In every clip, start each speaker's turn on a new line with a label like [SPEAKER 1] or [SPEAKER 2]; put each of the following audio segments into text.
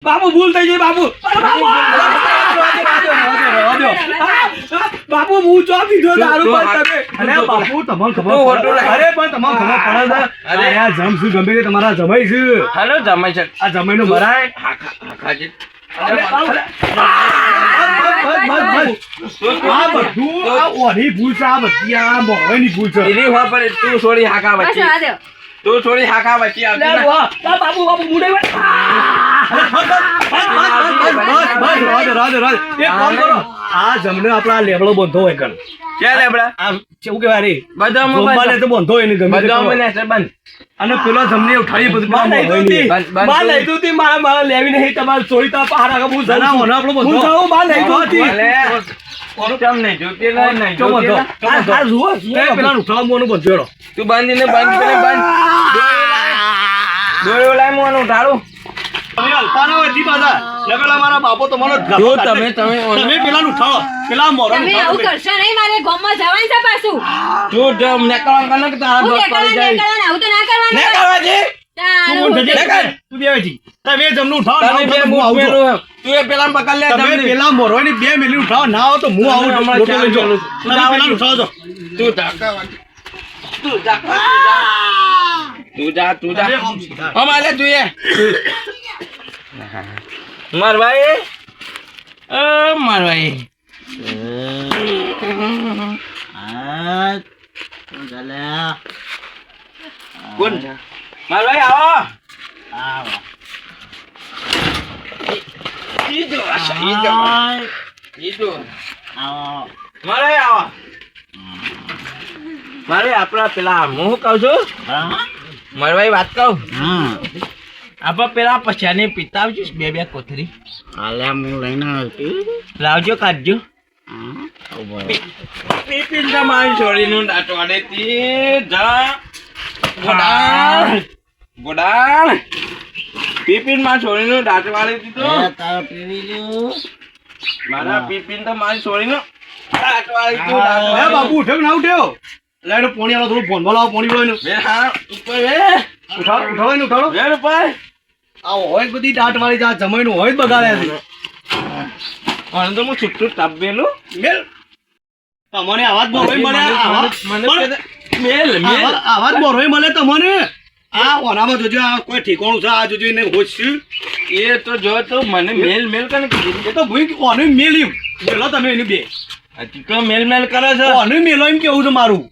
[SPEAKER 1] બાપુ ભૂલ થઈ ગઈ બાપુ બાપુ હું ચો પીધો દારૂ પર તમે
[SPEAKER 2] અરે બાપુ તમને ખબર અરે પણ તમને ખબર પડે છે અરે આ જમ શું ગમે તે તમારા જમાઈ છે
[SPEAKER 3] હાલો જમાઈ છે
[SPEAKER 2] આ જમાઈ નો ભરાય
[SPEAKER 3] ખાજી
[SPEAKER 2] આ બધું આ ઓની ભૂલ છે આ બધી આ મોહની ભૂલ છે
[SPEAKER 3] એની હો પર તું છોડી હાકા
[SPEAKER 4] બસ
[SPEAKER 3] વચ્ચે
[SPEAKER 4] આ દે
[SPEAKER 3] તું છોડી હાકા વચ્ચે આવતી ના.
[SPEAKER 1] બાપુ બાપુ મુડે
[SPEAKER 2] આ જમને આપણા લેબડો બંધો હોય કર
[SPEAKER 3] ક્યાં લેબડા
[SPEAKER 2] આ કેવું કેવાય રે
[SPEAKER 3] બધામાં
[SPEAKER 2] ગોંબાને તો બંધો હોય ને ગમે તે કરો.
[SPEAKER 3] બધામાં ને છે બંધ
[SPEAKER 2] અને પેલો જમને ઉઠાડી બધું
[SPEAKER 1] માં લઈ દઉંતી
[SPEAKER 3] બંધ
[SPEAKER 1] માં લઈ દઉંતી મારા લેવી નહીં તમારે ચોરી તો પહાડા હું
[SPEAKER 2] ના, ના, ઓનો આપણો બંધો.
[SPEAKER 1] હું જાઉં માં લઈ દઉંતી
[SPEAKER 3] ભલે. કેમ નહીં જોતી નહીં નહીં
[SPEAKER 2] ચો બંધો,
[SPEAKER 3] જોતી
[SPEAKER 2] ચો બંધો.
[SPEAKER 1] આ જુઓ
[SPEAKER 2] તે પેલા ઉઠાવા મોનું બંધો એનો.
[SPEAKER 3] તું બાંધીને બંધ કરીને બંધ દોયો લાય મોનું ઉઠાડું
[SPEAKER 2] તમે અલ્પાના હોય જી પાછા. ને પેલા મારા બાપો તો મને
[SPEAKER 3] જો તમે
[SPEAKER 2] તમે પેલાનું ઉઠાવો પેલા મોરાનું
[SPEAKER 4] તમે
[SPEAKER 2] ઉઠાવો
[SPEAKER 4] આવું
[SPEAKER 2] તમે.
[SPEAKER 4] કરશો નહીં મારે ગામમાં જવાનું છે પાછું
[SPEAKER 3] તું જમ નેકળવા કને કે તારા
[SPEAKER 4] હું
[SPEAKER 3] દોસ્ત પડી જાય
[SPEAKER 4] નીકળવાનું આવું તો ના કરવાનું
[SPEAKER 3] નેકળવા જી
[SPEAKER 2] તું
[SPEAKER 4] તારું
[SPEAKER 2] બંધ થઈ જા.
[SPEAKER 3] નેકળ.
[SPEAKER 2] તું બેહે જી. તમે જમનું ઉઠાવો ના
[SPEAKER 3] તને
[SPEAKER 2] આવો
[SPEAKER 3] બે
[SPEAKER 2] તો હું
[SPEAKER 3] મુખ
[SPEAKER 2] આવું છું.
[SPEAKER 3] મેલું તું એ પેલા પકડ લે
[SPEAKER 2] તમે
[SPEAKER 3] જમની.
[SPEAKER 2] પેલા મોરવાની બે મિલી ઉઠાવો ના આવો તો હું આવું
[SPEAKER 3] હમણાં
[SPEAKER 2] લોટો લઈ જાઉં.
[SPEAKER 3] ચાલુ.
[SPEAKER 2] તમે પેલાનું ઉઠાવો છો.
[SPEAKER 3] તું જા તું જા
[SPEAKER 2] તમે આમ સીધા.
[SPEAKER 3] અમારે તું એ માર ભાઈ માર ભાઈ કોણ માર ભાઈ આવો ઈ જો મારે આવો મારે આપણા પેલા હું કહું છું માર ભાઈ વાત કહું આપણા પેલા પછાને પિતા આવજો બે બે કોથરી લાવજો કાઢજો પીપીન તમારી છોડીનું દાટવાડે તી જા ગોડાણ ગોડાણ પીપીન માં છોડીનું દાટવાડે તી તો મારા પીપીન તો મારી છોડીનું દાટવાડે તું
[SPEAKER 2] એ
[SPEAKER 3] દાટવાડે
[SPEAKER 2] બાપુ ઉઠ્યો કે ના ઉઠ્યો લે એનો પોણી આલો થોડું ફોન બોલાવો પોણી બોલાવો એનું.
[SPEAKER 3] બે હા ઉપર બે
[SPEAKER 2] ઉઠાડો ઉઠાડો એને ઉઠાડો
[SPEAKER 3] બે ઉપર
[SPEAKER 2] આ હોય જ બધી દાંત વાળી આ જમાઈનું હોય જ બગાડ્યા છે
[SPEAKER 3] અને તો હું છૂટું તાપેલું
[SPEAKER 2] મેલ તમને આવાજ બોરવાય મળે
[SPEAKER 3] મને મેલ મેલ
[SPEAKER 2] આવાજ બોરવાય મળે તમને આ ઓનામાં જોજો આ કોઈ ઠીકોણું છે આ જોજો એને હોશ છે.
[SPEAKER 3] એ તો જો તો મને મેલ મેલ કને કીધું
[SPEAKER 2] એ તો ભૂઈ ઓને મેલ્યું મેલો તમે એની બે
[SPEAKER 3] હજી તો મેલ મેલ કરે છે
[SPEAKER 2] ઓને મેલો એમ કેવું છે મારું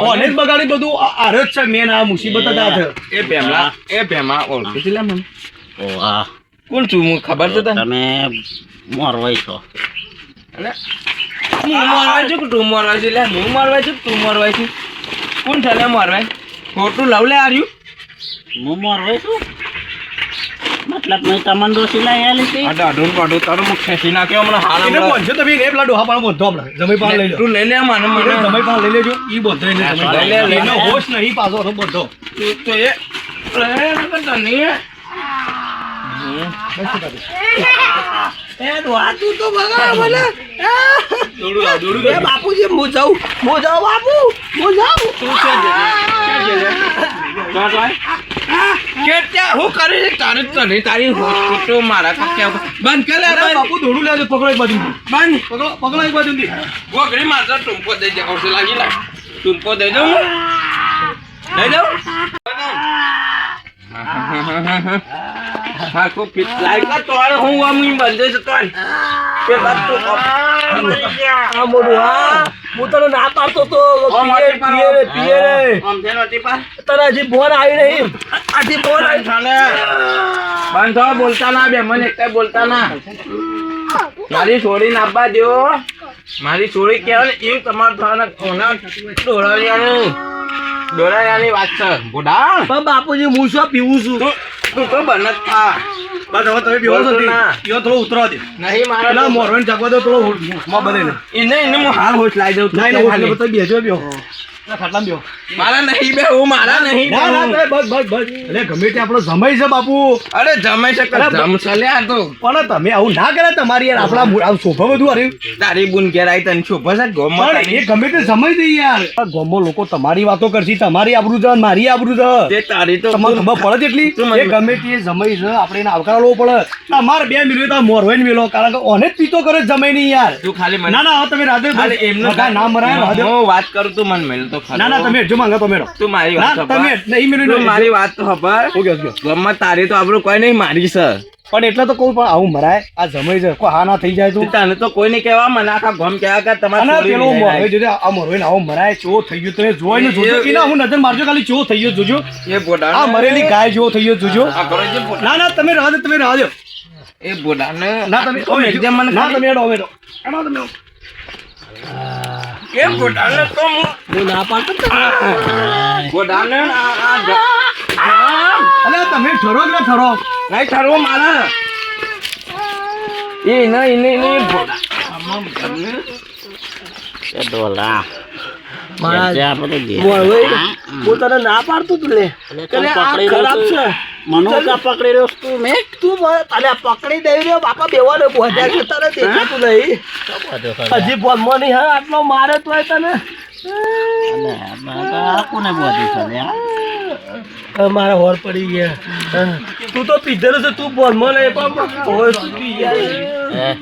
[SPEAKER 2] ઓને જ બગાડી બધું આરે જ છે મેન આ મુસીબત જ આ છે
[SPEAKER 3] એ ભેમા ઓળખી છે લે મને કોણ છું હું ખબર છે તને
[SPEAKER 5] તમે મોરવાઈ છો
[SPEAKER 3] અલે હું મારવાય છું કે તું મારવાય છે લે હું મારવાય છું કે તું મારવાય છે કોણ છે લે મારવાય ખોટું લવ લે આર્યું
[SPEAKER 5] હું મોરવાઈ છું મતલબ મેં તમને ડોસી લઈ આલી હતી
[SPEAKER 3] આ દાઢું પાડું તારું મુખ ખેંચી નાખ્યો હમણાં હાલ
[SPEAKER 2] એને
[SPEAKER 3] હમણાં.
[SPEAKER 2] બોલશો તમે એને પેલા ડોહા પણ બોલતો આપણે જમાઈ પાસે લઈ લો
[SPEAKER 3] તું લઈ લે મને મને
[SPEAKER 2] જમાઈ પાસે લઈ લેજો ઈ બોલતો એને
[SPEAKER 3] હા,
[SPEAKER 2] જમાઈ
[SPEAKER 3] લઈ લે,
[SPEAKER 2] એનો
[SPEAKER 3] લઈ લે.
[SPEAKER 2] હોશ નહીં પાછો હતો બોલતો
[SPEAKER 3] તું તો એ તને
[SPEAKER 2] દોડું આ, દોડું આ.
[SPEAKER 1] બાપુજી હું જાઉં બાપુ હું જાઉં
[SPEAKER 3] તું છે હું કરી તારી તને તારી હોસ્પિટલ મારા કક્યા બંધ કરે
[SPEAKER 2] અરે
[SPEAKER 3] બંધ
[SPEAKER 2] બાપુ દોડું લેજો પકડો એક બાજુ
[SPEAKER 3] બંધ
[SPEAKER 2] પકડો પકડો એક બાજુ
[SPEAKER 3] ગોગડી માત્ર ટૂંપો દઈ દે કૌશલ લાગી લાગ ટૂંપો દઈ દઉં દઈ દઉં હા ખૂબ ફિટ લાઈક તોડ હું આમ બંધ છે તોડ કે બાપ તો
[SPEAKER 1] આ મોડું હા હું તને ના પાડતો તો પીએ રે
[SPEAKER 3] આમ થેનો ટીપા
[SPEAKER 1] તને હજી ફોન આવી નહીં આથી ફોન આવી
[SPEAKER 3] ચાલે બંધ થો બોલતા ના બે મને એકતા બોલતા ના મારી છોડી નાખવા દો મારી છોડી કહેવાય ને એવું તમારે થવાના કોના દોડાયાની વાત છે બોડા
[SPEAKER 1] પણ બાપુજી હું શું પીવું છું
[SPEAKER 3] તું તો બનત થા
[SPEAKER 2] બસ હવે તમે બેહો છો
[SPEAKER 3] ના.
[SPEAKER 2] ઈયો થોડો ઉતરવા દે
[SPEAKER 3] નહીં
[SPEAKER 2] પેલા
[SPEAKER 3] મારા
[SPEAKER 2] મોરવાને જાગવા દો થોડો માં બધે ને
[SPEAKER 3] એને હું હાલ હોશ લાવી દઉં
[SPEAKER 2] ના એને હોશ લે, તમે બેહજો બેહો ખાટલામાં બેહો.
[SPEAKER 3] મારા નહીં બે હું મારા નહીં
[SPEAKER 2] ના ના
[SPEAKER 3] બેહું.
[SPEAKER 2] બસ બસ બસ એટલે ગમે તે આપણો સમય છે બાપુ.
[SPEAKER 3] અરે જમાઈ શકે જમશે લે આ તો
[SPEAKER 2] પણ તમે આવું ના કરે તમારી યાર આપણા આ સોફા બધું અરે
[SPEAKER 3] તારી બુન ઘેર આવી તને શોભા છે ગોમાં
[SPEAKER 2] પણ એ ગમે તે સમય છે યાર આ ગામમાં લોકો તમારી વાતો કરશે તમારી આબરૂ છે અને મારી આબરૂ છે
[SPEAKER 3] તે તારી તો
[SPEAKER 2] તમને ખબર પડે
[SPEAKER 3] તું
[SPEAKER 2] એટલી
[SPEAKER 3] મને-
[SPEAKER 2] એ ગમે તે સમય છે આપણે એને આવકારવો પડે તમારે 2 મિનિટ મોરવાઈને મેલો કારણ કે ઓને જ પીતો કરે જમાઈ નહીં યાર
[SPEAKER 3] તું ખાલી મને
[SPEAKER 2] ના ના હવે તમે રાધે
[SPEAKER 3] ખાલી એમનું
[SPEAKER 2] વગા ના મરાય રાધે
[SPEAKER 3] હું વાત કરું તું મને મેલ તો ખરો.
[SPEAKER 2] ના ના તમે જો માંગો તો મેળો
[SPEAKER 3] તું મારી વાત
[SPEAKER 2] ના
[SPEAKER 3] ખબર
[SPEAKER 2] તમે નહીં મિનિટ
[SPEAKER 3] તું મારી વાત તો ખબર
[SPEAKER 2] ઓકે ઓકે
[SPEAKER 3] ગમમાં તારી તો આપણું કોઈ નહીં મારી છે
[SPEAKER 2] પણ એટલે તો કહું પણ આવું મરાય આ જમાઈ છે કોઈ હા ના થઈ જાય તો
[SPEAKER 3] તને તો કોઈ નહીં કહેવા મને આખા ગમ કહેવા કે તમારે
[SPEAKER 2] અને
[SPEAKER 3] છોડી
[SPEAKER 2] પેલો
[SPEAKER 3] નહીં
[SPEAKER 2] મોરવાઈ
[SPEAKER 3] જાય.
[SPEAKER 2] જોજે આ મોરવાઈને આવો મરાય ચો થઈ ગયો તમે જોઈને જોજો
[SPEAKER 3] એ-
[SPEAKER 2] એના હું નજર મારજો ખાલી ચો થઈ ગયો જોજો
[SPEAKER 3] એ બોડાને-
[SPEAKER 2] આ મરેલી ગાય જેવો થઈ ગયો જોજો
[SPEAKER 3] આ કરો જે બોડા-
[SPEAKER 2] ના ના તમે રાહ દો તમે રાહ દો
[SPEAKER 3] એ બોડાને
[SPEAKER 2] ના તમે
[SPEAKER 3] તો મેલજે મને
[SPEAKER 2] ના
[SPEAKER 3] ખાલી.
[SPEAKER 2] તમે એડો એડો એડો તમે
[SPEAKER 3] કેમ બોડાને તો
[SPEAKER 1] હું ના પાડતો તો.
[SPEAKER 3] બોડાને આ
[SPEAKER 2] અલે તમે ઠરો કે ઠરો
[SPEAKER 3] નહીં ઠરવું મારે એ નહીં બોડા
[SPEAKER 5] એ ડોલા
[SPEAKER 1] મારા
[SPEAKER 5] જે આપણે દે.
[SPEAKER 1] મોરવાઈ, હું તને ના પાડતો તું લે
[SPEAKER 5] એટલે
[SPEAKER 1] કે લે,
[SPEAKER 5] તું
[SPEAKER 1] આ
[SPEAKER 5] પકડી
[SPEAKER 1] ખરાબ
[SPEAKER 5] રહ્યો
[SPEAKER 1] છે
[SPEAKER 5] તું. મને કા પકડી રહ્યો છે તું મેં
[SPEAKER 1] તું તને પકડી દઈ રહ્યો બાપા બેવાને પહોંચ્યા છે તને દેખાતું નહીં હજી બોલમાં નહીં હા આટલો મારે તોય તને
[SPEAKER 5] કોને બોધી છે લે આ?
[SPEAKER 1] મારા હોર પડી ગયા હા. તું તો પીધેલો છે તું બોલમાં નહીં પણ હોય તું પી ગયા
[SPEAKER 5] એ,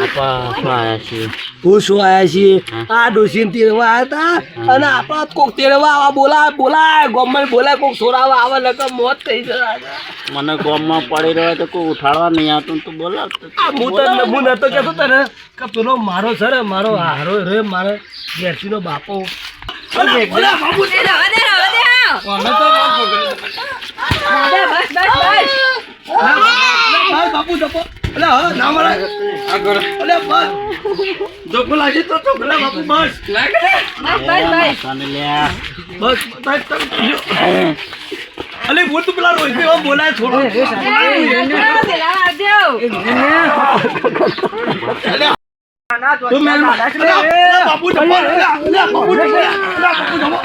[SPEAKER 5] આપા શું આયા છીએ?
[SPEAKER 1] હું શું આયા છીએ આ ડોસીને તેડવા આવ્યા હતા અને આપણા કોક તેડવા આવા બોલાય ગોમમાં બોલાય કોક છોરાવા આવે નકર મોત થઈ જાય
[SPEAKER 5] મને ગોમમાં પડી રહ્યો તો કોઈ ઉઠાડવા નહીં આવતું ને તું બોલાવતો
[SPEAKER 1] આ હું નતો કહેતો તને કે પેલો મારો છે ને મારો હારો રે મારે ઘેરથી બાપો
[SPEAKER 4] રવા દે, રવા દે, હા.
[SPEAKER 3] કોને તો ન પકડી.
[SPEAKER 4] રવા દે, બસ, બસ, બસ.
[SPEAKER 2] બાપુ જપો અલે હા ના મરાય
[SPEAKER 3] આ કરો.
[SPEAKER 2] અલે બસ જોકો લાગે તો ચોકલા બાપુ બસ
[SPEAKER 3] લાગે ને?
[SPEAKER 4] બસ, બસ, બસ.
[SPEAKER 5] તને લે
[SPEAKER 2] બસ અલે બોલ તું પેલા રોહિત ને બોલાય છોડો
[SPEAKER 4] રવા દે, રવા દે.
[SPEAKER 3] તું મેલ
[SPEAKER 2] બાપુ જપો અલે બાપુ જપો બાપુ જપો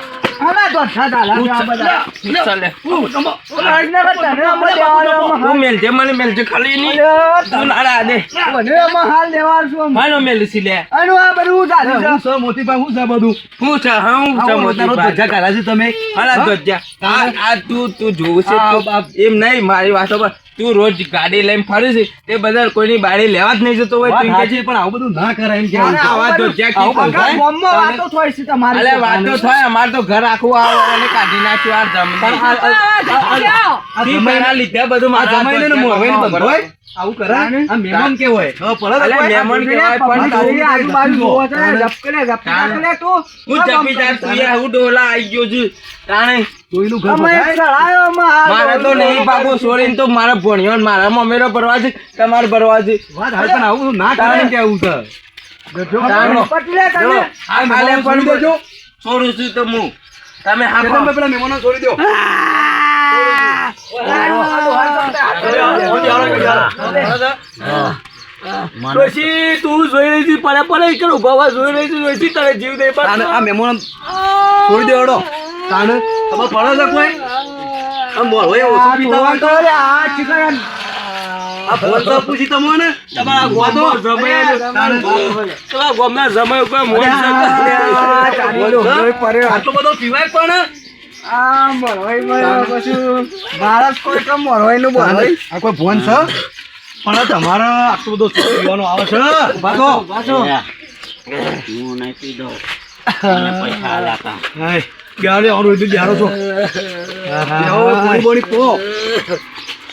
[SPEAKER 3] ચાલે.
[SPEAKER 2] બાપુ જપો
[SPEAKER 3] તું મેલજે મને મેલજે ખાલી નહીં તું લાડા દે હાલો મેલસી લે
[SPEAKER 2] હું સર મોતીભાઈ હું છે બધું
[SPEAKER 3] હું છે હા હું છે મોટી વાત.
[SPEAKER 2] ધજા કાઢ્યા છે તમે
[SPEAKER 3] હાલા ધોજા. આ તું જોવું છે તું એમ નહીં મારી વાતો પર તું રોજ ગાડી લઈને ફરે છે તે બધા કોઈની બારી લેવા જ નહીં જતો હોય
[SPEAKER 2] વાત
[SPEAKER 3] તું
[SPEAKER 2] સાચી, પણ આવું બધું ના કરાય એમ કેવું છે.
[SPEAKER 3] આવા ધોજા
[SPEAKER 2] આવું
[SPEAKER 3] કી
[SPEAKER 2] પણ
[SPEAKER 3] થાય? અલે વાતો થાય અમાર તો ઘર આખું અને કાઢી નાખ્યું આ જમીન ના લીધે બધું
[SPEAKER 2] આ
[SPEAKER 3] મારા
[SPEAKER 2] જમાઈને ને મોરવાઈને બધું હોય? આવું કરાય? આ મહેમાન કેવાય? ખબર પડે
[SPEAKER 3] અલે
[SPEAKER 2] તો કોઈ?
[SPEAKER 3] મહેમાન કહેવાય પણ હું જપી જા તું યાર હું ડોલા આવી ગયો છું તાણે
[SPEAKER 2] કોઈનું ઘર ભગાય?
[SPEAKER 3] મારે તો નહીં પાકું છોડીને તો મારા ભણ્યો ને મારા મમ્મીનો ભરવા છે તમારે ભરવા છે
[SPEAKER 2] વાત હાલ પણ આવું બધું ના કરાય એમ કેવું છે.
[SPEAKER 3] તાણો. ચલો, આ કાલે પણ
[SPEAKER 2] દેજો.
[SPEAKER 3] છોડું છું તો હું તમે હા
[SPEAKER 2] ખેતરમાં પેલા મહેમાનો છોડી દો.
[SPEAKER 5] મને
[SPEAKER 1] ડોશી તું જોઈ રહી હતી પડે એકલ ઉભા ઉભા જોઈ રહી હતી ડોશી તારે જીવ દે
[SPEAKER 2] તાને આ મહેમાનો છોડી દો હેડો. તાને ખબર પડે છે કોઈ? આ મોરવાઈ ઓછું પીતા હોય તો આ ફોન તો પૂછી તમને તમારા ગોતો તાને
[SPEAKER 1] તમારા ગામના જમાઈ ઉપર મોજ
[SPEAKER 2] આટલો બધો પીવાય પણ આ કોઈ ફોન છે પણ તમારે આટલો બધો પીવાનો આવે છે પાછો
[SPEAKER 5] હું નહીં પીધો મને પૈસા આલાતા
[SPEAKER 2] હાય ક્યારે આવડું એટલું બિહારો છો પાણી બોણી પો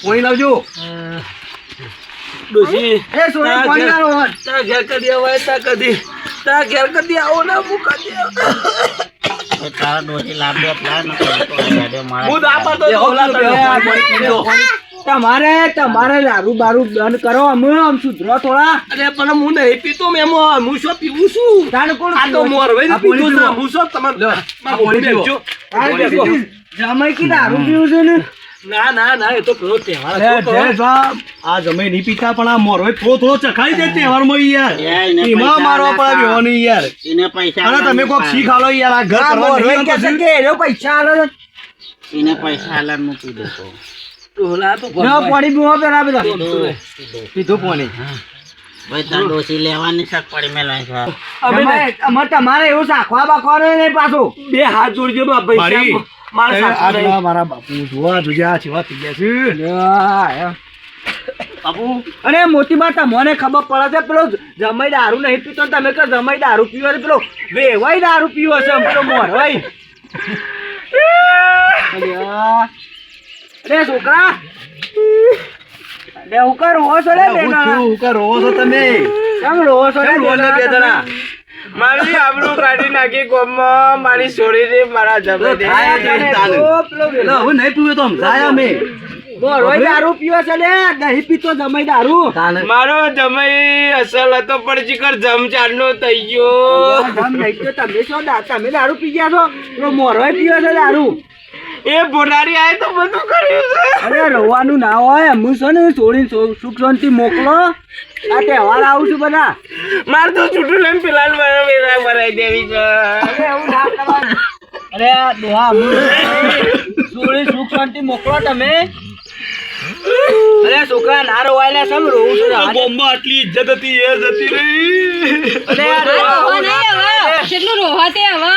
[SPEAKER 2] પોણી લાવજો
[SPEAKER 1] ડોશી તા ઘેર કદી આવે તા ઘેર કદી આવો ને હું કદી
[SPEAKER 5] તો તારા ડોસી લાભ આપલા ને તો મારા
[SPEAKER 1] હું ના પાડતો તો ઓલા તને.
[SPEAKER 6] તમારે લારું બારું બંધ કરો અમે આમ સુધરો થોડા
[SPEAKER 1] અરે પણ હું નહીં પીતો મેમો હું શું પીવું છું
[SPEAKER 6] તાણ કોણ
[SPEAKER 1] આ તો મોરવાઈ
[SPEAKER 2] આ પોણી
[SPEAKER 1] પીતો
[SPEAKER 2] પીવો.
[SPEAKER 1] છે હું શું તમારે
[SPEAKER 2] આ પોણી પીવો.
[SPEAKER 1] બેસજો.
[SPEAKER 6] જમાઈ કી દારૂ પીવું છે ને
[SPEAKER 1] ના ના ના એ તો પેલો તહેવાર
[SPEAKER 2] અરે
[SPEAKER 1] હતો.
[SPEAKER 2] જય સાહેબ, આ જમે નહીં પીતા પણ આ મોરવે થોડો ચખાઈ દે તહેવારમાં યાર.
[SPEAKER 5] એને
[SPEAKER 2] એમાં
[SPEAKER 5] પૈસા
[SPEAKER 2] મારવા
[SPEAKER 5] આલા
[SPEAKER 2] પડે બેહોની યાર.
[SPEAKER 5] એને પૈસા
[SPEAKER 2] અને તમે કોક શીખ આલો યાર, આ ઘર
[SPEAKER 6] આ
[SPEAKER 2] કરવા
[SPEAKER 6] મોરવાઈ
[SPEAKER 2] નહીં
[SPEAKER 6] કહે છે
[SPEAKER 2] આવતું.
[SPEAKER 6] કે એનો પૈસા આલો છે.
[SPEAKER 5] એને પૈસા આલા મૂકી દેતો
[SPEAKER 1] ટોલા તો
[SPEAKER 6] ના, પાણી પીવા પેલા બધા
[SPEAKER 2] પીધું પાણી.
[SPEAKER 5] ભાઈ તાર ડોસી લેવાની શાક પડી મેલાય છે
[SPEAKER 6] અમારે તમારે એવું શાખવા બાખવાનું નહીં પાછું.
[SPEAKER 1] બે હાથ જોડજો બાપ ભાઈ
[SPEAKER 2] મારી
[SPEAKER 1] મારા
[SPEAKER 2] આ
[SPEAKER 1] સાસુ
[SPEAKER 2] જોવા મારા બાપુ જોવા જોજે આ જેવા થઈ ગયા છે.
[SPEAKER 6] બાપુ અને મોટી વાત મને ખબર પડે છે પેલો જમાઈ દારૂ નહીં પીતો ને તમે કહો જમાઈ દારૂ પીવો છે, પેલો વેવાઈ દારૂ પીવો છે પેલો મોરવાઈ. અરે છોકરા અરે હું કર રોવો છો લે બે જણા?
[SPEAKER 2] હું કે રોવો છો તમે?
[SPEAKER 6] કેમ રોવો છો લે
[SPEAKER 2] કેમ રોવો છો બે જણા?
[SPEAKER 3] મારી આબરૂ કાઢી નાખી ગોમમાં મારી છોડીને મારા જમે દે.
[SPEAKER 2] થાય જ નહીં તાને.
[SPEAKER 6] પેલો
[SPEAKER 2] એટલે હવે નહીં પીવે તો સમજાય અમે.
[SPEAKER 6] મોરવાઈ દારૂ પીવો છે લે નહીં પીતો જમાઈ દારૂ.
[SPEAKER 2] તાને.
[SPEAKER 3] મારો જમાઈ અસલ હતો પણ ચીકર જમચારનો થઈ ગયો.
[SPEAKER 6] જમ નહીં તો તમે શું તમે દારૂ પી ગયા છો? પેલો મોરવાઈ પીવો છે દારૂ.
[SPEAKER 3] એ ભોડારી આય તો બધું કર્યું છે.
[SPEAKER 6] અરે રવાનું ના હોય હું છે ને છોડીને સુખ શાંતિ મોકલો. આ તહેવાર આવું છું બધા.
[SPEAKER 3] મારે તો છૂટું લઈને પેલા વેરા ભરાઈ દેવી છે.
[SPEAKER 6] અરે એવું ના કરવાનું. અરે આ દોહા છોડી સુખ શાંતિ મોકલો તમે. અરે છોકરા ના રોવાયેલા સમ રોવું છું.
[SPEAKER 2] આ ગામમાં આટલી ઇજ્જત હતી એ જતી રહી.
[SPEAKER 6] અરે આ
[SPEAKER 4] આ
[SPEAKER 6] દોહા
[SPEAKER 4] રોવા
[SPEAKER 6] આવું ના
[SPEAKER 4] નહીં હવે કેટલું રોવા તે હવે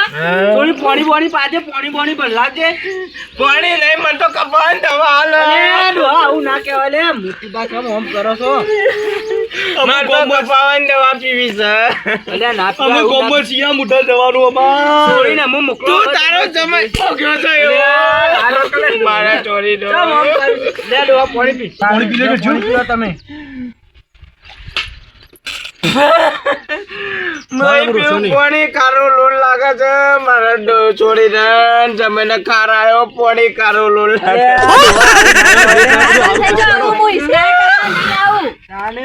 [SPEAKER 6] થોડી પાણી બોણી પાજે પાણી બોણી બદલાવજે.
[SPEAKER 3] પાણી નહીં મને તો કપાન દવા હાલ.
[SPEAKER 6] અરે આ દોહા આવું ના કહેવાય લે મોટી વાત આમ આમ કરો છો.
[SPEAKER 3] મારે તો કપાવાની દવા પીવી છે.
[SPEAKER 6] અરે ના
[SPEAKER 2] અમે
[SPEAKER 6] પીવાય એવું ના
[SPEAKER 2] ગામમાં છીએ મુઠા જવાનું અમાર.
[SPEAKER 6] છોડીને હું મોકલો.
[SPEAKER 3] તું તારો સમય ભોગ્યો છે એવો. મારા ચોરીનો.
[SPEAKER 6] ચાલ આમ કર. લે દોહા પાણી પી.
[SPEAKER 2] પાણી પી લેજો.
[SPEAKER 6] પાણી પીવો તમે.
[SPEAKER 3] નહીં પીવું પાણી કારો લોલ લાગે છે મારા છોડીને જમીને ખારાયો પાણી કારો લોલ લાગે.
[SPEAKER 4] થઈ જાવ હું હિસકા કરવા નહીં આવું
[SPEAKER 6] તાને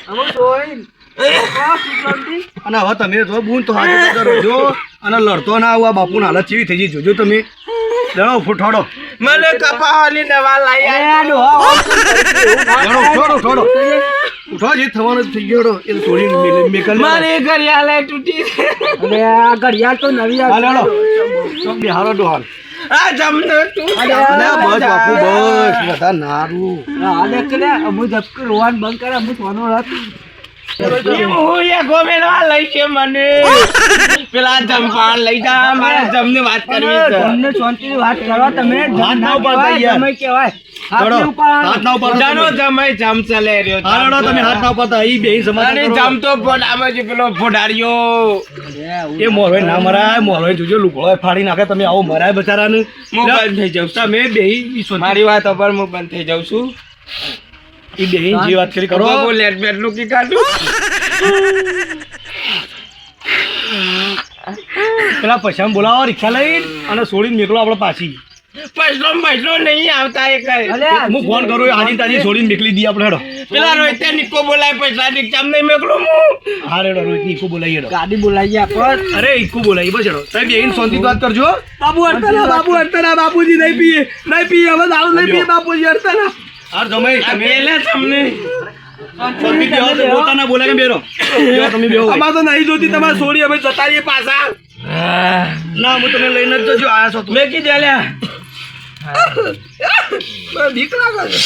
[SPEAKER 6] અમુક છોડીને મોકલો સુખ શાંતિ.
[SPEAKER 2] અને હવે તમે જો બૂન તો હાથ કરજો અને લડતો ના આવું. આ બાપુ હાલત ચીવી થઈ જઈ જોજો તમે. લડો ફૂટાડો.
[SPEAKER 3] મને કપાવાની દવા લાવી
[SPEAKER 6] અરે
[SPEAKER 3] આપ.
[SPEAKER 6] આ દોહા આમ કેમ કરે છે? એવું ના
[SPEAKER 2] લડો
[SPEAKER 6] કરાય.
[SPEAKER 2] ઉઠાડો. ઉઠો જે થવાનું જ થઈ ગયો એ થોડી મેકલ.
[SPEAKER 3] મારી ઘડિયાળ તૂટી છે.
[SPEAKER 6] અરે આ ઘડિયાળ તો નવી
[SPEAKER 2] હા,
[SPEAKER 6] આવી.
[SPEAKER 2] લડો. બિહારો ડોહાલ.
[SPEAKER 3] આ જમને તું
[SPEAKER 6] અરે
[SPEAKER 2] બસ બાપુ બસ બધા નારું.
[SPEAKER 6] આ દેખ લે અમુ ધબકે રોવાનું બંધ કરે અમુ સોનો રાત.
[SPEAKER 3] હું એ ગોમેડવા લઈ છે મને પેલા જમપાન લઈ જા મારા જમને વાત કરવી છે.
[SPEAKER 6] તમને શાંતિની વાત કરવા તમે
[SPEAKER 2] હાથ ના ઉપાડતા
[SPEAKER 6] કહેવાય,
[SPEAKER 2] યાર.
[SPEAKER 6] જમાઈ કહેવાય. હાથ
[SPEAKER 2] લડો.
[SPEAKER 6] નહીં ઉપાડવાનો.
[SPEAKER 2] હાથ ના ઉપાડો
[SPEAKER 3] જાનો
[SPEAKER 2] તમે.
[SPEAKER 3] જમાઈ જમ ચલે રહ્યો.
[SPEAKER 2] હા, લડો તમે હાથ ના ઉપાડતા. ઈ બેય સમાધાન
[SPEAKER 3] અને
[SPEAKER 2] કરો.
[SPEAKER 3] જમ તો ફોડામાં જ પેલો ફોડાર્યો.
[SPEAKER 2] એ મોરવે ના મરાય. મોરવે જોજો લુગડો ફાડી નાખે. તમે આવો મરાય બચારાને.
[SPEAKER 3] હું બંધ થઈ જાઉં છું.
[SPEAKER 2] તમે બેય
[SPEAKER 3] મારી વાત પર હું બંધ થઈ જાઉં છું.
[SPEAKER 2] ઈ બેય જે વાત કરી કરો.
[SPEAKER 3] બાબુ લેટ બેટ નું કી કાઢું.
[SPEAKER 2] પેલા પૈસા બોલાવો રિક્ષા લઈ અને છોડીને નીકળો આપણે પાછી.
[SPEAKER 3] પૈસો નહીં આવતા એ કઈ.
[SPEAKER 6] અલે આ
[SPEAKER 2] હું ફોન કરું હાજી તાજી છોડીને નીકળી દઈએ આપણે હેડો.
[SPEAKER 3] પેલા રોહિતે નિકો બોલાય પૈસા રિક્ષામાં નહીં મોકલું હું.
[SPEAKER 2] હા રેડો રોહિત ઈકો બોલાવી હેડો.
[SPEAKER 6] ગાડી બોલાવીએ આપણે.
[SPEAKER 2] અરે ઈકો બોલાવી બસ હેડો. તમે બેહીને શાંતિથી વાત કરજો. બાપુ અડતાના બાપુજી નહીં પીએ હવે દારૂ નહીં પીએ બાપુજી અડતાના. હાર જમાઈ
[SPEAKER 3] આ
[SPEAKER 2] તમે
[SPEAKER 3] પેલે તમને
[SPEAKER 2] શાંતિથી બેહો તો પોતાના બોલાય કે બેરો. બેહો તમે બેહો.
[SPEAKER 1] અમારે તો નહીં જોતી તમારે છોડી અમે જતા રહીએ પાછા.
[SPEAKER 2] ના હું તમે લઈને જ જજો આયા છો તો.
[SPEAKER 3] મેં કીધું અલ્યા
[SPEAKER 1] બીક લાગે છે.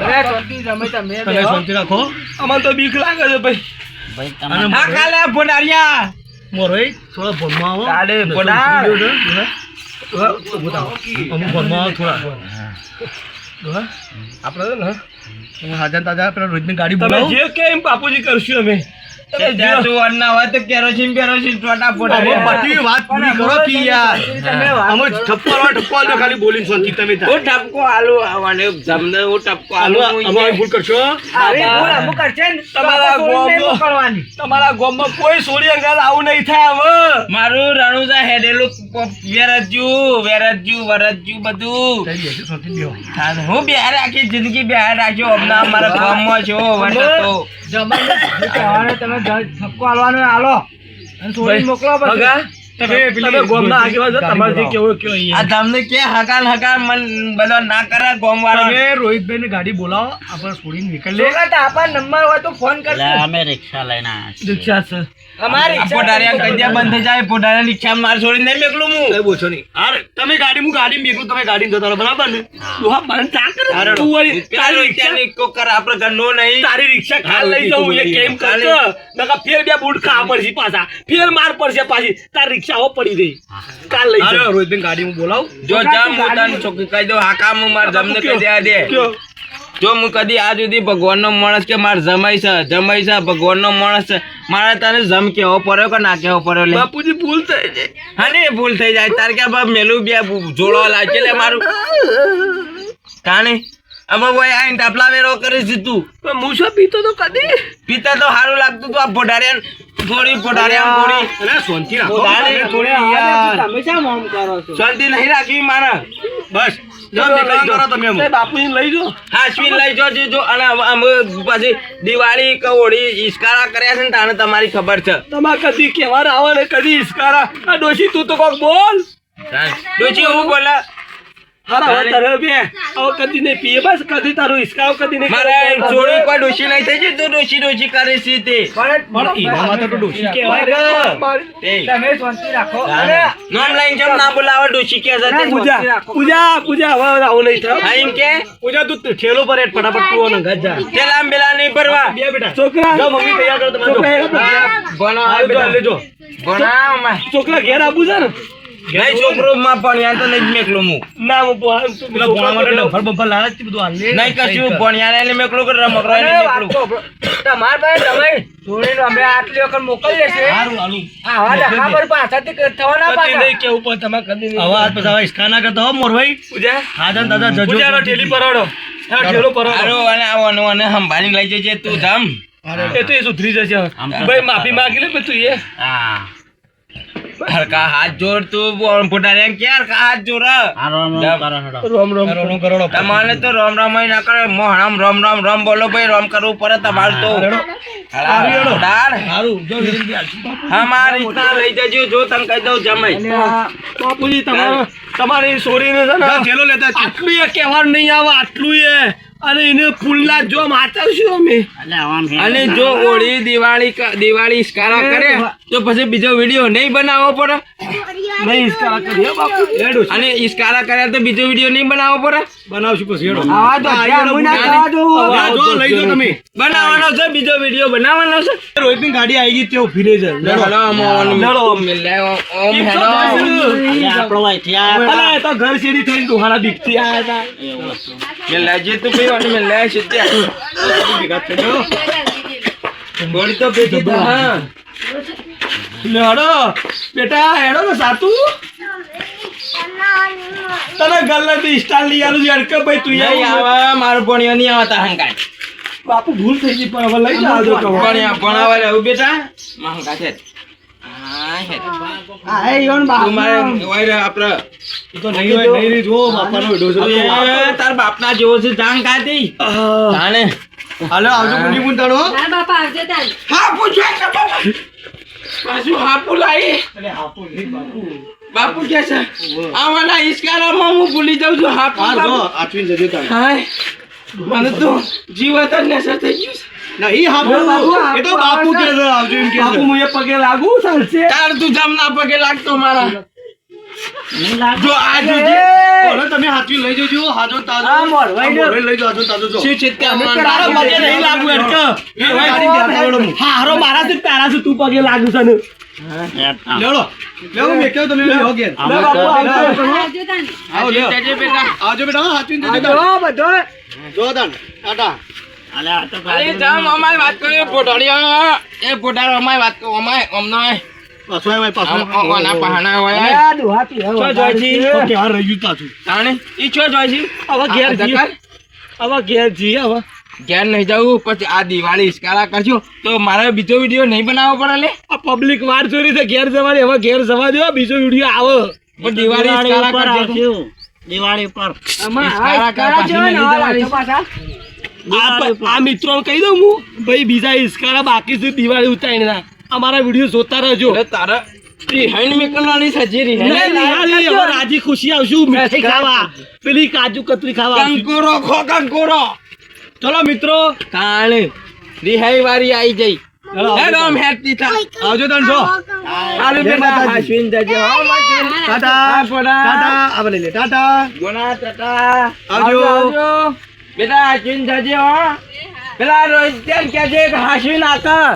[SPEAKER 6] અરે શાંતિ જમાઈ તમે
[SPEAKER 2] તમે
[SPEAKER 6] બેહો.
[SPEAKER 2] શાંતિ રાખો.
[SPEAKER 1] અમારે તો બીક લાગે છે ભાઈ.
[SPEAKER 5] ભાઈ
[SPEAKER 2] અને
[SPEAKER 5] તમે
[SPEAKER 3] હા કાલે ફોડાર્યા.
[SPEAKER 2] મોરોઈ થોડા ફોનમાં આવો.
[SPEAKER 3] કાલે ફોડાર.
[SPEAKER 2] અમુક ફોનમાં આવો થોડા. આપણે છે ને તમે હાજર તાજા પેલા રોજની ગાડી
[SPEAKER 1] તમે
[SPEAKER 2] બોલાવો.
[SPEAKER 1] જે કે એમ બાપુજી કરશું અમે. તમે જે
[SPEAKER 3] ત્યાં તું અન્ના હોય તો કેરોસીન ટોટા
[SPEAKER 2] હવે
[SPEAKER 3] ફોડાર્યા.
[SPEAKER 2] બધી વાત પૂરી કરો કે યાર.
[SPEAKER 6] તમે વાત
[SPEAKER 2] અમે ઠપ્પો આલો ખાલી બોલીને શાંતિ તમે જા.
[SPEAKER 3] હું ટપકો આલુ આવવાને જમને હું ટપકો આલુ
[SPEAKER 2] હાલો અમે ભૂલ કરશો.
[SPEAKER 6] આવી ભૂલ અમુક કરશે ને તો
[SPEAKER 1] તમારા
[SPEAKER 6] આપણે છોડીને નહીં
[SPEAKER 1] ગોમમાં-
[SPEAKER 6] મોકલવાની.
[SPEAKER 1] તમારા ગામમાં કોઈ છોડી અંગાલ આવું નહીં થાય હવે.
[SPEAKER 3] મારું રણુજા હેડેલું વેરજ્યું બધું
[SPEAKER 2] તઈ બેસી શાંતિથી બેહો.
[SPEAKER 3] હું બિહાર આખી જિંદગી બિહાર રાખ્યો હમણાં અમારા ગામમાં છો વટો તો
[SPEAKER 6] જમાઈને જે કહેવાનું તમે ઠપકો આલવાનો એ આલો. અને છોડીને મોકલો પછી.
[SPEAKER 1] ભગા તમે ગોમના આગેવાન છો, તમારે જે કેવું કયો
[SPEAKER 3] આ તમને કે હકાન હકાન મન બધો ના કરે ગોમ વાળા
[SPEAKER 2] તમે રોહિતભાઈ ની ગાડી બોલાવો આપણે છોડીને નીકળી
[SPEAKER 6] છોકરા તો આપણો નંબર હોય તો ફોન
[SPEAKER 5] એટલે
[SPEAKER 6] કરજો.
[SPEAKER 5] અમે રિક્ષા લઈને આવ્યા છીએ.
[SPEAKER 1] રિક્ષા છે
[SPEAKER 6] અમારી રિક્ષા
[SPEAKER 3] પોટારિયા કઈ બંધ થઈ જાય પોટારિયા રિક્ષા માર છોડી નહીં મેકલું હું
[SPEAKER 1] કઈ બોલશો નહીં. અરે તમે ગાડી મેકલું, તમે ગાડી જતા રહો, બરાબર ને? તું હા મને ચા કરે. તું વળી તારી રિક્ષા
[SPEAKER 3] આપણે ઘરનો નહીં
[SPEAKER 1] તારી રિક્ષા કાલ લઈ જાઉં એ કેમ કરતો નકા ફેર બે બૂટ ખાવા પડશે પાછા, ફેર માર પડશે પાછી, તારી રિક્ષા હો પડી ગઈ કાલ લઈ જાઉં.
[SPEAKER 2] રોહિતભાઈ ગાડી હું બોલાવું
[SPEAKER 3] જો જમ હું તને ચોખ્ખી કહી દઉં હા કામ હું માર જમને કહી દેવા દે
[SPEAKER 1] કયો?
[SPEAKER 3] જો હું કદી આજ સુધી ભગવાનનો માણસ કે માર જમાઈ છે ભગવાનનો માણસ છે, મારે તને જમ કેવો પડ્યો કે ના કેવો પડ્યો લે
[SPEAKER 1] બાપુજી ભૂલ થઈ જાય.
[SPEAKER 3] હા ને ભૂલ થઈ જાય તારે કે બાપ મેલું બે જોડો લાગે લે મારું તાણે અમે ભાઈ આઈને ટાપલા વેરો કરીશ તું
[SPEAKER 1] પણ હું શું પીતો તો કદી
[SPEAKER 3] પીતા તો સારું લાગતું તું આ પોટારિયા થોડી
[SPEAKER 1] અરે શાંતિ રાખો.
[SPEAKER 3] પોટારી થોડી યાર
[SPEAKER 6] તમે શા આમ કરો છો?
[SPEAKER 3] શાંતિ નહીં રાખી મારા
[SPEAKER 2] બસ
[SPEAKER 1] જાઓ,
[SPEAKER 2] નીકળવાનું કરો તમે
[SPEAKER 1] તે બાપુજીને લઈ જાઓ.
[SPEAKER 3] હાસવીન લઈ જો અને અમે પછી દિવાળી કવોડી ઈસ્કારા કર્યા છે ને તાને તમારી ખબર છે
[SPEAKER 1] તમારે કદી કહેવાના આવે ને કદી ઈસકારા. આ ડોશી તું તો કોક બોલ.
[SPEAKER 3] ડોચી હું બોલા
[SPEAKER 1] હારા હવે તારે બે હવે કદી નહીં પીએ, બસ કદી તારું ઈસકારો કદી નહીં
[SPEAKER 3] મારે ચોરી કોઈ ડોશી નહીં થઈ જાય તો ડોશી કરે છે તે
[SPEAKER 1] પણ ઈનામાં તો ડોશી કહેવાય ને.
[SPEAKER 3] તે
[SPEAKER 6] તમે શાંતિ રાખો.
[SPEAKER 3] તાને. નામ લઈને જેમ ના બોલાવે ડોશી કે છે તે.
[SPEAKER 1] પૂજા પૂજા હવે આવું નહીં થાય.
[SPEAKER 3] હા, એમ કે
[SPEAKER 1] પૂજા તું ઠેલો પર હેઠ ફટાફટ તું ઓને ઘર જા.
[SPEAKER 3] પેલા બેલા નહીં ભરવા
[SPEAKER 1] બે બેટા છોકરા જાઓ, મમ્મી તૈયાર કરો તમે. છોકરા
[SPEAKER 3] ભણાવ બેટા.
[SPEAKER 1] લેજો.
[SPEAKER 3] ભણાવ માં
[SPEAKER 1] છોકરા ઘેર આપું છે ને
[SPEAKER 3] નહીં છોકરો માં ભણ્યા તો નહીં જ મેકલું હું
[SPEAKER 1] ના હું
[SPEAKER 2] પેલા ભણવા માટે ડફર બંફર લાવે છે બધું હાલ લે.
[SPEAKER 3] નહીં કશું ભણ્યા ને મેકલું કે રમકડા ને મેકલું
[SPEAKER 6] તમાર પાસે તમે જોડીને અમે આટલી વખત મોકલીએ છે.
[SPEAKER 2] સારું હાલું
[SPEAKER 6] આવા ડખા પર પાછાથી થવા ના
[SPEAKER 1] કદી
[SPEAKER 6] પાછા.
[SPEAKER 1] નહીં કેવું પણ તમારે કદી નહીં.
[SPEAKER 2] હવે આજ પછી હવે ઈસકા ના કરતા હો મોરભાઈ
[SPEAKER 1] પૂજા
[SPEAKER 2] હાજર દાદા જજો
[SPEAKER 1] પૂજા નો ઠેલી પરાડો. હા, ઠેલો પરાડો.
[SPEAKER 3] હારું અને આવવાનું અને સંભાળીને લઈ જજે તું ધામ
[SPEAKER 1] એ તો એ સુધરી જશે.
[SPEAKER 5] આમ તો
[SPEAKER 1] ભાઈ માફી માંગી લે ભાઈ તું એ.
[SPEAKER 5] હા
[SPEAKER 3] હરકા હાથ જોડ તું ફોટારિયા કે હરકા હાથ જોડ
[SPEAKER 5] આ રોમ રોમ કરો હેડો.
[SPEAKER 1] રોમ રોમ.
[SPEAKER 2] કરોડો કરોડો
[SPEAKER 3] તમારે તો રોમ રામ ના કરે મોહરામ રોમ બોલો ભાઈ રોમ કરવું પડે તમારે તો દાડ.
[SPEAKER 2] સારું જો વીરજી હાલ.
[SPEAKER 3] હા મારી રીતના લઈ જજો જો તને કહી દઉં જમાઈ
[SPEAKER 1] બાપુજી તમારી છોરીને છે ને
[SPEAKER 2] થેલો લેતા જ.
[SPEAKER 1] આટલું એ કહેવાનું નહીં આવે, આટલું એ અને એને ફૂલના જો માતાવશું અમે.
[SPEAKER 5] એટલે આમ હે.
[SPEAKER 3] અને જો હોળી દિવાળી ઈસ્કારા કરે તો પછી બીજો વિડીયો નહીં બનાવવો પડે
[SPEAKER 1] નહીં ઈસકારા કરીએ બાપુ.
[SPEAKER 3] અને ઈસ્કારા કરે તો બીજો વિડીયો નહીં બનાવવો પડે
[SPEAKER 2] બનાવશું પછી હેડો.
[SPEAKER 6] આવા તો જામુન ના ખાવા દો.
[SPEAKER 2] હા, જો લઈ જાઓ તમે.
[SPEAKER 3] બનાવવાનો છે બીજો વિડીયો બનાવવાનો છે
[SPEAKER 2] રોહિતની ગાડી આવી ગઈ તેઓ ફીરે છે
[SPEAKER 3] હેલો ઓમ હેલો
[SPEAKER 5] એટલે આપણો અહીંથી આયા
[SPEAKER 1] અલા, એ તો ઘર સીધી થઈને ડોહાના બીકથી આયા હતા.
[SPEAKER 5] હતા. એવું હતું.
[SPEAKER 3] મેલા જે તું પીવાની મેલા સિદ્ધ્યા બોડી તો ભેગી થા હા
[SPEAKER 1] લે હડો બેટા હેડો ને સાતું તને ગલ્લાથી સ્ટાઇલ લઈ આલું છે અડકે ભાઈ તું
[SPEAKER 3] નહીં
[SPEAKER 1] આવ.
[SPEAKER 3] આવા મારું ભણ્યો નહીં આવતા હંકાય
[SPEAKER 1] બાપુ ભૂલ થઈ ગઈ પણ હવે લઈ જાજો કહો.
[SPEAKER 3] ભણાવવા રહેવું બેટા હંકા છે હા હે
[SPEAKER 6] આ એ યોન બાપ.
[SPEAKER 3] તું મારે વાયરે આપણે
[SPEAKER 2] તો નહીં હોય નહીં રહી જો બાપાનો વિડિયો છે
[SPEAKER 3] તાર બાપના જેવો છે જાણ કાઢી જાણે
[SPEAKER 2] હાલો આવજો પુની પુન તાણો
[SPEAKER 4] ના બાપા આવજે તાન.
[SPEAKER 3] હા પૂછે કે બાપા પાછું હાપુ લાવી બાપુ કે છે આવાના ઈસ્કારામાં હું ભૂલી જાઉં છું હાપુ
[SPEAKER 2] હા જો
[SPEAKER 3] બાપુ.
[SPEAKER 2] આચવીને જજો તાણ
[SPEAKER 3] હાય મને તો જીવત જ નશા થઈ ગયું છે.
[SPEAKER 2] નહીં હા એ તો બાપુ કે છે આવજો એમ કે
[SPEAKER 1] બાપુ
[SPEAKER 2] છે
[SPEAKER 1] હું એ પગે લાગુ ચાલશે.
[SPEAKER 3] તાર તું જમના પગે લાગતો મારા
[SPEAKER 5] નહીં લાગે.
[SPEAKER 3] જો આ જોજે
[SPEAKER 2] હવે તમે હાચવી લઈ જજો હાજો તાજો
[SPEAKER 6] આ મોરભાઈ
[SPEAKER 2] મોરભાઈ લઈ જાજો તાજો જો
[SPEAKER 3] શું છે ત્યાં
[SPEAKER 1] તારા પગે નહીં લાગુ અડકે.
[SPEAKER 2] એ ગાડી ધ્યાન રાખો હું
[SPEAKER 1] હારો મારાથી તારા છે તું પગે લાગુ છે ને.
[SPEAKER 5] હેડ.
[SPEAKER 2] લેવડો લેવો મેં કેવું તમે લેવો ઘેર
[SPEAKER 1] લે બાપુ આવજો.
[SPEAKER 4] આવજો તાન.
[SPEAKER 2] આવો લ્યો
[SPEAKER 3] જજે બેટા
[SPEAKER 2] આવજો બેટા હાચવીને જજો
[SPEAKER 6] આ
[SPEAKER 2] તાણ.
[SPEAKER 6] જો બધો
[SPEAKER 2] જો તાણ ટાટા
[SPEAKER 5] અલે આ તો
[SPEAKER 3] અરે
[SPEAKER 5] ગાડી
[SPEAKER 3] જામ અમાય વાત કરી પોટાડિયા એ પોટાડો અમાય વાત કરો અમાય અમનો
[SPEAKER 2] પાછો આય પાછો
[SPEAKER 3] ઓના પહાણા હોય
[SPEAKER 6] આ દુહાતી હવે
[SPEAKER 1] ચો જોઈજી.
[SPEAKER 2] તો કેવા રહી ગયું પાછું
[SPEAKER 3] તાણે ઈ છો જોઈજી
[SPEAKER 1] હવે ઘેર જઈએ. હવે ઘેર જઈએ હવે.
[SPEAKER 3] ઘેર નહીં જાવું પછી આ દિવાળી ઈસ્કારા કરજો તો મારે બીજો વિડીયો નહીં બનાવવો પડે લે
[SPEAKER 1] આ પબ્લિક વાર જોઈ રહી છે ઘેર જવાની. હવે ઘેર જવા દો બીજો વિડીયો આવે.
[SPEAKER 3] પણ દિવાળી
[SPEAKER 5] દિવાળી
[SPEAKER 3] ઈસ્કારા
[SPEAKER 5] ઉપર
[SPEAKER 3] કરજો
[SPEAKER 5] આવશું. દિવાળી ઉપર
[SPEAKER 6] આમાં
[SPEAKER 3] ઈસ્કારા
[SPEAKER 6] આ
[SPEAKER 3] કર
[SPEAKER 6] કરા
[SPEAKER 3] પછી
[SPEAKER 6] જેવા
[SPEAKER 3] નહીં
[SPEAKER 6] નવા
[SPEAKER 3] જવાની.
[SPEAKER 6] રાખો પાછા.
[SPEAKER 1] આ મિત્રોને કહી દઉં હું ભાઈ બીજા ઈસકારા બાકી છે દિવાળી ઉતારીને અમારા વિડીયો જોતા રહેજો.
[SPEAKER 3] એટલે તારે રિહાઈન મેકલવાની સજી
[SPEAKER 1] નહીં, નિહાળી, હવે રાજી ખુશી આવશું મીઠાઈ ખાવા પેલી કાજુ કતરી ખાવા આવશું.
[SPEAKER 3] કંકોરો ખો કંકોરો
[SPEAKER 2] ચલો મિત્રો
[SPEAKER 3] તાણે રિહાઈ વાળી આવી જઈ
[SPEAKER 2] ચલો,
[SPEAKER 3] હે રામ હેતી થા
[SPEAKER 2] આવજો તન છો
[SPEAKER 3] હાલો બેટા હાશવીન જજે હો માજી
[SPEAKER 2] ટાટા ટાટા આ લઈ લે ટાટા
[SPEAKER 3] ગોના ટાટા
[SPEAKER 2] આવજો.
[SPEAKER 3] બેટા હાશવીન જજે હો પેલા રોજ કે છે હાશવીન આતા